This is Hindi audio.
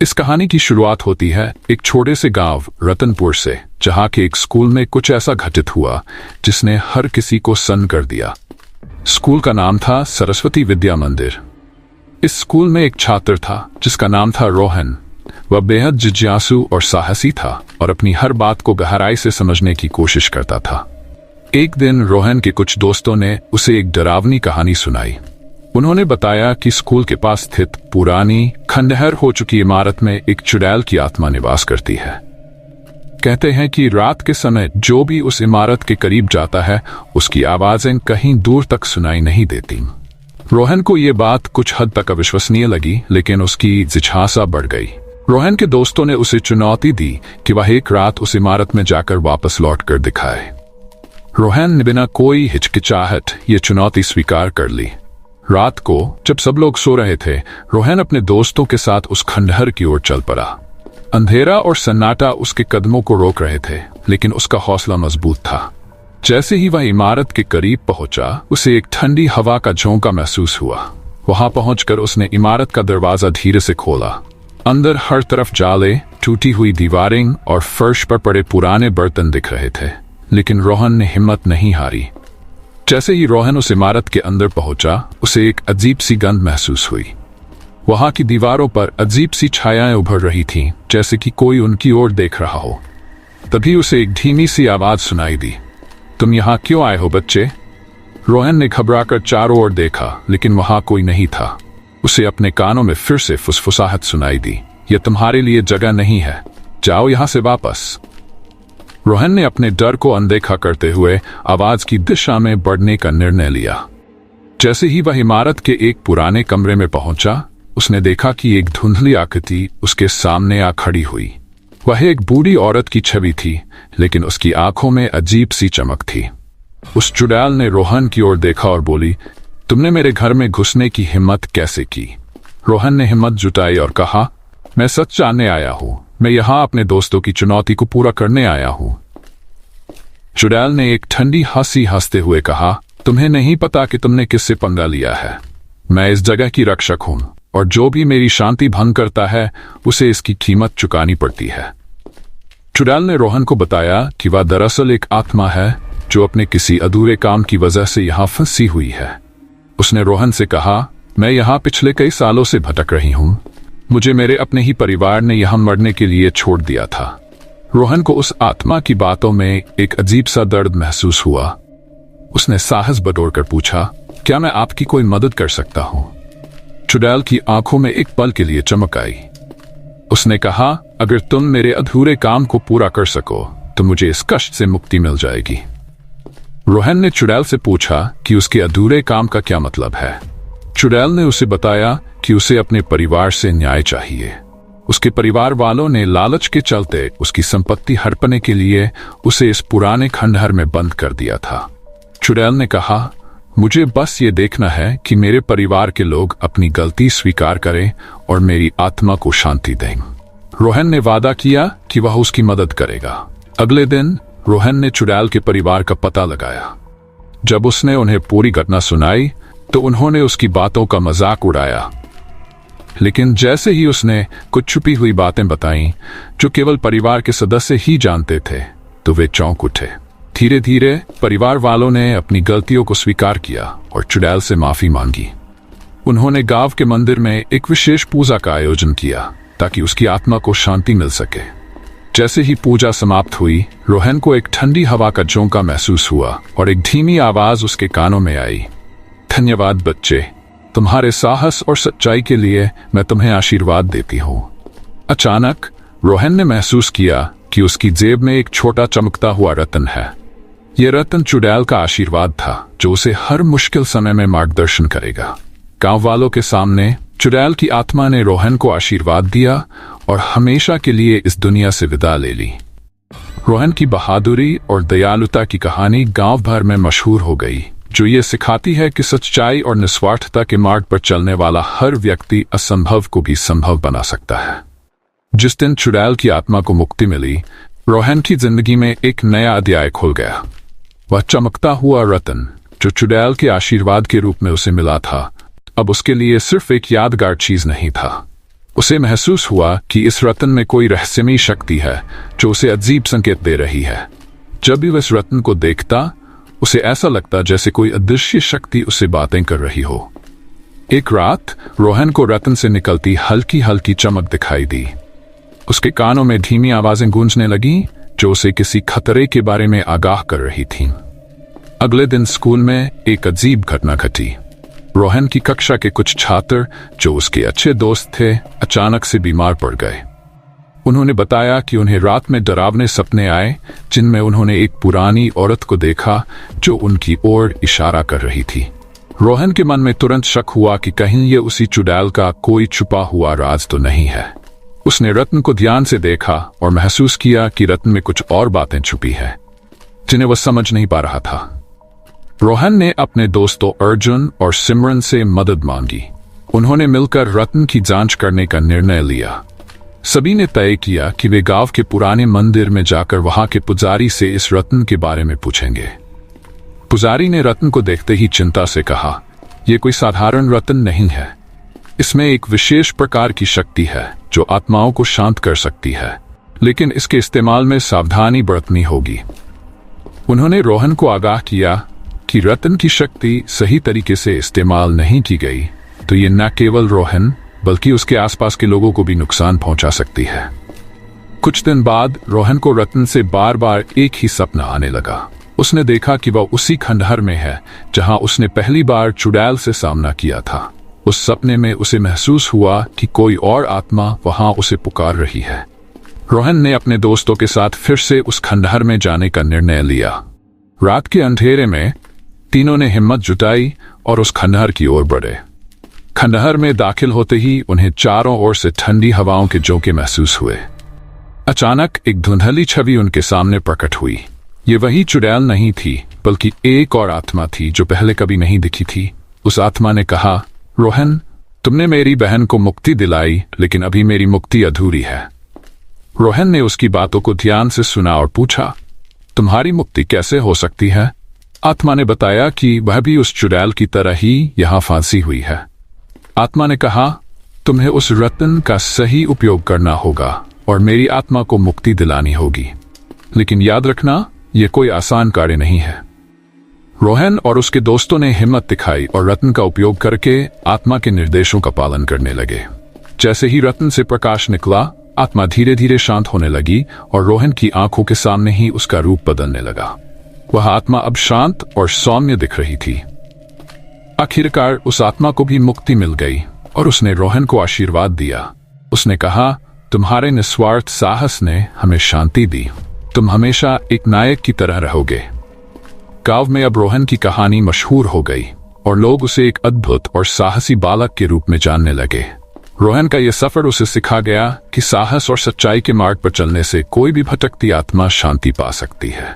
इस कहानी की शुरुआत होती है एक छोटे से गांव रतनपुर से, जहां के एक स्कूल में कुछ ऐसा घटित हुआ जिसने हर किसी को सन्न कर दिया। स्कूल का नाम था सरस्वती विद्या मंदिर। इस स्कूल में एक छात्र था जिसका नाम था रोहन। वह बेहद जिज्ञासु और साहसी था और अपनी हर बात को गहराई से समझने की कोशिश करता था। एक दिन रोहन के कुछ दोस्तों ने उसे एक डरावनी कहानी सुनाई। उन्होंने बताया कि स्कूल के पास स्थित पुरानी खंडहर हो चुकी इमारत में एक चुड़ैल की आत्मा निवास करती है। कहते हैं कि रात के समय जो भी उस इमारत के करीब जाता है उसकी आवाजें कहीं दूर तक सुनाई नहीं देती। रोहन को ये बात कुछ हद तक अविश्वसनीय लगी, लेकिन उसकी जिज्ञासा बढ़ गई। रोहन के दोस्तों ने उसे चुनौती दी कि वह एक रात उस इमारत में जाकर वापस लौट कर दिखाए। रोहन ने बिना कोई हिचकिचाहट ये चुनौती स्वीकार कर ली। रात को जब सब लोग सो रहे थे, रोहन अपने दोस्तों के साथ उस खंडहर की ओर चल पड़ा। अंधेरा और सन्नाटा उसके कदमों को रोक रहे थे, लेकिन उसका हौसला मजबूत था। जैसे ही वह इमारत के करीब पहुंचा, उसे एक ठंडी हवा का झोंका महसूस हुआ। वहां पहुंचकर उसने इमारत का दरवाजा धीरे से खोला। अंदर हर तरफ जाले, टूटी हुई दीवारें और फर्श पर पड़े पुराने बर्तन दिख रहे थे, लेकिन रोहन ने हिम्मत नहीं हारी। जैसे ही रोहन उस इमारत के अंदर पहुंचा, उसे एक अजीब सी गंध महसूस हुई। वहां की दीवारों पर अजीब सी छायाएं उभर रही थीं, जैसे कि कोई उनकी ओर देख रहा हो। तभी उसे एक धीमी सी आवाज सुनाई दी, तुम यहाँ क्यों आए हो बच्चे? रोहन ने घबराकर चारों ओर देखा, लेकिन वहां कोई नहीं था। उसे अपने कानों में फिर से फुसफुसाहट सुनाई दी, यह तुम्हारे लिए जगह नहीं है, जाओ यहां से वापस। रोहन ने अपने डर को अनदेखा करते हुए आवाज की दिशा में बढ़ने का निर्णय लिया। जैसे ही वह इमारत के एक पुराने कमरे में पहुंचा, उसने देखा कि एक धुंधली आकृति उसके सामने आ खड़ी हुई। वह एक बूढ़ी औरत की छवि थी, लेकिन उसकी आंखों में अजीब सी चमक थी। उस चुड़ैल ने रोहन की ओर देखा और बोली, तुमने मेरे घर में घुसने की हिम्मत कैसे की? रोहन ने हिम्मत जुटाई और कहा, मैं सच जानने आया हूं। मैं यहां अपने दोस्तों की चुनौती को पूरा करने आया हूं। चुड़ैल ने एक ठंडी हंसी हंसते हुए कहा, तुम्हें नहीं पता कि तुमने किससे पंगा लिया है। मैं इस जगह की रक्षक हूं, और जो भी मेरी शांति भंग करता है उसे इसकी कीमत चुकानी पड़ती है। चुड़ैल ने रोहन को बताया कि वह दरअसल एक आत्मा है जो अपने किसी अधूरे काम की वजह से यहां फंसी हुई है। उसने रोहन से कहा, मैं यहां पिछले कई सालों से भटक रही हूं। मुझे मेरे अपने ही परिवार ने यहां मरने के लिए छोड़ दिया था। रोहन को उस आत्मा की बातों में एक अजीब सा दर्द महसूस हुआ। उसने साहस बटोरकर पूछा, क्या मैं आपकी कोई मदद कर सकता हूं? चुड़ैल की आंखों में एक पल के लिए चमक आई। उसने कहा, अगर तुम मेरे अधूरे काम को पूरा कर सको तो मुझे इस कष्ट से मुक्ति मिल जाएगी। रोहन ने चुड़ैल से पूछा कि उसके अधूरे काम का क्या मतलब है। चुड़ैल ने उसे बताया कि उसे अपने परिवार से न्याय चाहिए। उसके परिवार वालों ने लालच के चलते उसकी संपत्ति हड़पने के लिए उसे इस पुराने खंडहर में बंद कर दिया था। चुड़ैल ने कहा, मुझे बस ये देखना है कि मेरे परिवार के लोग अपनी गलती स्वीकार करें और मेरी आत्मा को शांति दें। रोहन ने वादा किया कि वह उसकी मदद करेगा। अगले दिन रोहन ने चुड़ैल के परिवार का पता लगाया। जब उसने उन्हें पूरी घटना सुनाई तो उन्होंने उसकी बातों का मजाक उड़ाया, लेकिन जैसे ही उसने कुछ छुपी हुई बातें बताईं जो केवल परिवार के सदस्य ही जानते थे, तो वे चौंक उठे। धीरे धीरे परिवार वालों ने अपनी गलतियों को स्वीकार किया और चुड़ैल से माफी मांगी। उन्होंने गांव के मंदिर में एक विशेष पूजा का आयोजन किया ताकि उसकी आत्मा को शांति मिल सके। जैसे ही पूजा समाप्त हुई, रोहन को एक ठंडी हवा का झोंका महसूस हुआ और एक धीमी आवाज उसके कानों में आई, धन्यवाद बच्चे, तुम्हारे साहस और सच्चाई के लिए मैं तुम्हें आशीर्वाद देती हूँ। अचानक रोहन ने महसूस किया कि उसकी जेब में एक छोटा चमकता हुआ रत्न है। यह रत्न चुड़ैल का आशीर्वाद था, जो उसे हर मुश्किल समय में मार्गदर्शन करेगा। गांव वालों के सामने चुड़ैल की आत्मा ने रोहन को आशीर्वाद दिया और हमेशा के लिए इस दुनिया से विदा ले ली। रोहन की बहादुरी और दयालुता की कहानी गांव भर में मशहूर हो गई, जो ये सिखाती है कि सच्चाई और निस्वार्थता के मार्ग पर चलने वाला हर व्यक्ति असंभव को भी संभव बना सकता है। जिस दिन चुड़ैल की आत्मा को मुक्ति मिली, रोहन की जिंदगी में एक नया अध्याय खुल गया। वह चमकता हुआ रत्न जो चुड़ैल के आशीर्वाद के रूप में उसे मिला था, अब उसके लिए सिर्फ एक यादगार चीज नहीं था, उसे महसूस हुआ कि इस रत्न में कोई रहस्यमयी शक्ति है जो उसे अजीब संकेत दे रही है। जब भी वह इस रत्न को देखता, उसे ऐसा लगता जैसे कोई अदृश्य शक्ति उससे बातें कर रही हो। एक रात रोहन को रत्न से निकलती हल्की हल्की चमक दिखाई दी। उसके कानों में धीमी आवाजें गूंजने लगी जो उसे किसी खतरे के बारे में आगाह कर रही थीं। अगले दिन स्कूल में एक अजीब घटना घटी। रोहन की कक्षा के कुछ छात्र जो उसके अच्छे दोस्त थे, अचानक से बीमार पड़ गए। उन्होंने बताया कि उन्हें रात में डरावने सपने आए जिनमें उन्होंने एक पुरानी औरत को देखा जो उनकी ओर इशारा कर रही थी। रोहन के मन में तुरंत शक हुआ कि कहीं ये उसी चुड़ैल का कोई छुपा हुआ राज तो नहीं है। उसने रत्न को ध्यान से देखा और महसूस किया कि रत्न में कुछ और बातें छुपी है जिन्हें वह समझ नहीं पा रहा था। रोहन ने अपने दोस्तों अर्जुन और सिमरन से मदद मांगी। उन्होंने मिलकर रत्न की जांच करने का निर्णय लिया। सभी ने तय किया कि वे गांव के पुराने मंदिर में जाकर वहां के पुजारी से इस रत्न के बारे में पूछेंगे। पुजारी ने रत्न को देखते ही चिंता से कहा, यह कोई साधारण रत्न नहीं है। इसमें एक विशेष प्रकार की शक्ति है जो आत्माओं को शांत कर सकती है, लेकिन इसके इस्तेमाल में सावधानी बरतनी होगी। उन्होंने रोहन को आगाह किया कि रत्न की शक्ति सही तरीके से इस्तेमाल नहीं की गई तो ये न केवल रोहन बल्कि उसके आसपास के लोगों को भी नुकसान पहुंचा सकती है। कुछ दिन बाद रोहन को रत्न से बार बार एक ही सपना आने लगा। उसने देखा कि वह उसी खंडहर में है जहां उसने पहली बार चुड़ैल से सामना किया था। उस सपने में उसे महसूस हुआ कि कोई और आत्मा वहां उसे पुकार रही है। रोहन ने अपने दोस्तों के साथ फिर से उस खंडहर में जाने का निर्णय लिया। रात के अंधेरे में तीनों ने हिम्मत जुटाई और उस खंडहर की ओर बढ़े। खंडहर में दाखिल होते ही उन्हें चारों ओर से ठंडी हवाओं के झोंके महसूस हुए। अचानक एक धुंधली छवि उनके सामने प्रकट हुई। ये वही चुड़ैल नहीं थी बल्कि एक और आत्मा थी जो पहले कभी नहीं दिखी थी। उस आत्मा ने कहा, रोहन, तुमने मेरी बहन को मुक्ति दिलाई, लेकिन अभी मेरी मुक्ति अधूरी है। रोहन ने उसकी बातों को ध्यान से सुना और पूछा, तुम्हारी मुक्ति कैसे हो सकती है? आत्मा ने बताया कि वह भी उस चुड़ैल की तरह ही यहां फांसी हुई है। आत्मा ने कहा, तुम्हें उस रत्न का सही उपयोग करना होगा और मेरी आत्मा को मुक्ति दिलानी होगी, लेकिन याद रखना यह कोई आसान कार्य नहीं है। रोहन और उसके दोस्तों ने हिम्मत दिखाई और रत्न का उपयोग करके आत्मा के निर्देशों का पालन करने लगे। जैसे ही रत्न से प्रकाश निकला, आत्मा धीरे धीरे शांत होने लगी और रोहन की आंखों के सामने ही उसका रूप बदलने लगा। वह आत्मा अब शांत और सौम्य दिख रही थी। आखिरकार उस आत्मा को भी मुक्ति मिल गई और उसने रोहन को आशीर्वाद दिया। उसने कहा, तुम्हारे निस्वार्थ साहस ने हमें शांति दी। तुम हमेशा एक नायक की तरह रहोगे। गांव में अब रोहन की कहानी मशहूर हो गई और लोग उसे एक अद्भुत और साहसी बालक के रूप में जानने लगे। रोहन का यह सफर उसे सिखा गया कि साहस और सच्चाई के मार्ग पर चलने से कोई भी भटकती आत्मा शांति पा सकती है।